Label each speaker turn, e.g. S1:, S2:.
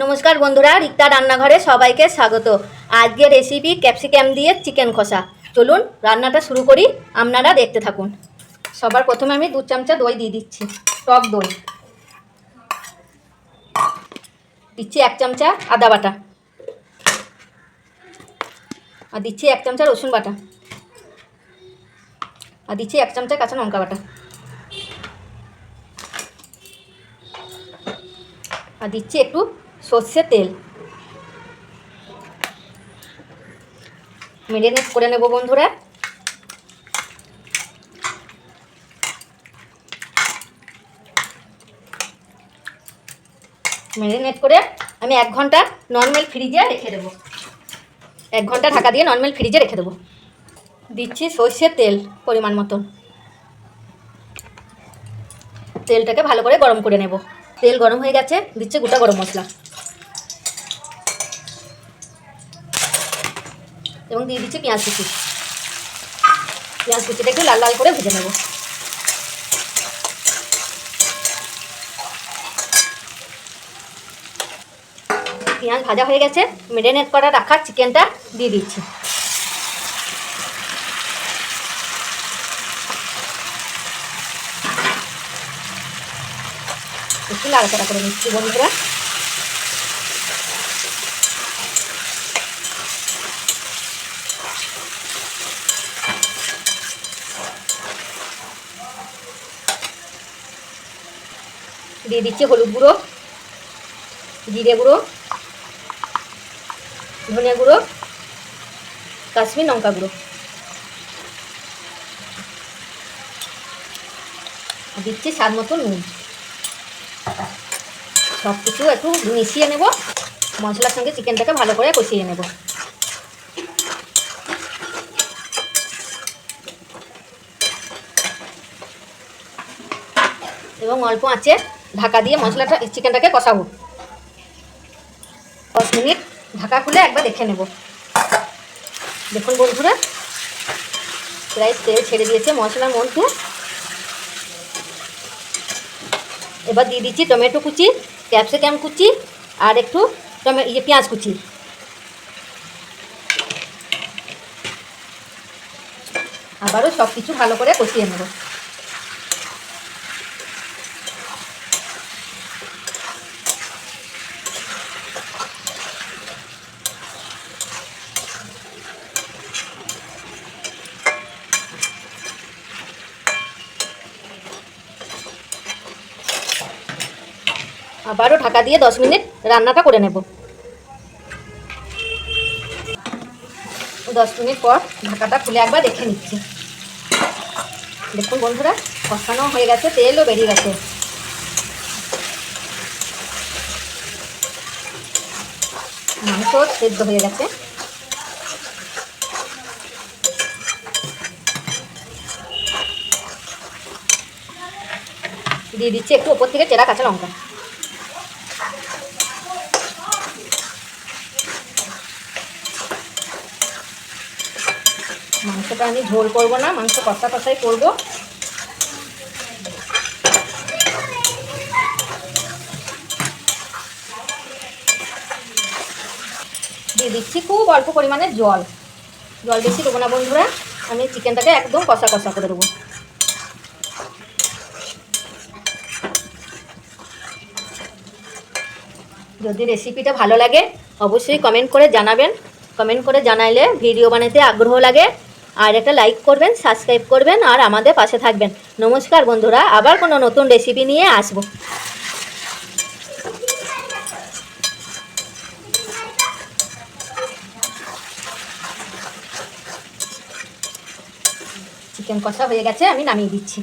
S1: নমস্কার বন্ধুরা, রিক্তা রান্নাঘরে সবাইকে স্বাগত। আজকের রেসিপি ক্যাপসিকাম দিয়ে চিকেন কষা। চলুন রান্নাটা শুরু করি, আপনারা দেখতে থাকুন। সবার প্রথমে আমি 2 চামচা দই দিয়ে দিচ্ছি, টক দই। দিচ্ছি 1 চামচা আদা বাটা, আর দিচ্ছি 1 চামচা রসুন বাটা, আর দিচ্ছি 1 চামচা কাঁচা লঙ্কা বাটা, আর দিচ্ছি একটু সর্ষের তেল। মেরিনেট করে নেব বন্ধুরা। মেরিনেট করে আমি 1 ঘন্টা নর্মাল ফ্রিজে রেখে দেবো। 1 ঘন্টা ঢাকা দিয়ে নর্মাল ফ্রিজে রেখে দেবো। দিচ্ছি সর্ষের তেল পরিমাণ মতো। তেলটাকে ভালো করে গরম করে নেব। তেল গরম হয়ে গেছে, দিচ্ছি গোটা গরম মশলা এবং দিয়ে দিচ্ছি পেঁয়াজ কুচি। পেঁয়াজ কুচিটা একটু লাল লাল করে ভেজে নেব। পেঁয়াজ ভাজা হয়ে গেছে, মেরিনেট করা রাখা চিকেনটা দিয়ে দিচ্ছি। একটু নাড়াচাড়া করে নিচ্ছি বন্ধুরা। দিয়ে দিচ্ছি হলুদ গুঁড়ো, জিরে গুঁড়ো, ধনিয়া গুঁড়ো, কাশ্মীর লঙ্কা গুঁড়ো। দিচ্ছি স্বাদ মতো নুন। সব কিছু একটু মিশিয়ে নেব, মশলার সঙ্গে চিকেনটাকে ভালো করে কষিয়ে নেব। এবং অল্প আঁচে ঢাকা দিয়ে মশলাটা চিকেনটাকে কষাবো। 10 মিনিট ঢাকা খুলে একবার দেখে নেব। দেখুন বন্ধুরা, প্রায় তেল ছেড়ে দিয়েছে মশলার মধ্যে। এবার দিয়ে দিচ্ছি টমেটো কুচি, ক্যাপসিকাম কুচি, আর একটু পেঁয়াজ কুচি। আবারও সব কিছু ভালো করে কষিয়ে নেব। আবারও ঢাকা দিয়ে 10 মিনিট রান্নাটা করে নেব। 10 মিনিট পর ঢাকাটা খুলে একবার দেখে নিচ্ছি। দেখুন বন্ধুরা, কষানো হয়ে গেছে, তেলও বেরিয়ে গেছে। মাংস সেদ্ধ হয়ে গেছে। দিয়ে দিচ্ছি একটু ওপর থেকে চেরা কাঁচা লঙ্কা। মাংসটা আমি ঝোল করব না, মাংস কষা কষাই করব। দিয়ে দিচ্ছি খুব অল্প পরিমাণে জল। জল বেশি দেবো না বন্ধুরা, আমি চিকেনটাকে একদম কষা কষা করে দেবো। যদি রেসিপিটা ভালো লাগে অবশ্যই কমেন্ট করে জানাবেন। কমেন্ট করে জানাইলে ভিডিও বানাতে আগ্রহ লাগে। আর একটা লাইক করবেন, সাবস্ক্রাইব করবেন, আর আমাদের পাশে থাকবেন। নমস্কার বন্ধুরা, আবার কোনো নতুন রেসিপি নিয়ে আসবো। চিকেন কষা হয়ে গেছে, আমি নামিয়ে দিচ্ছি।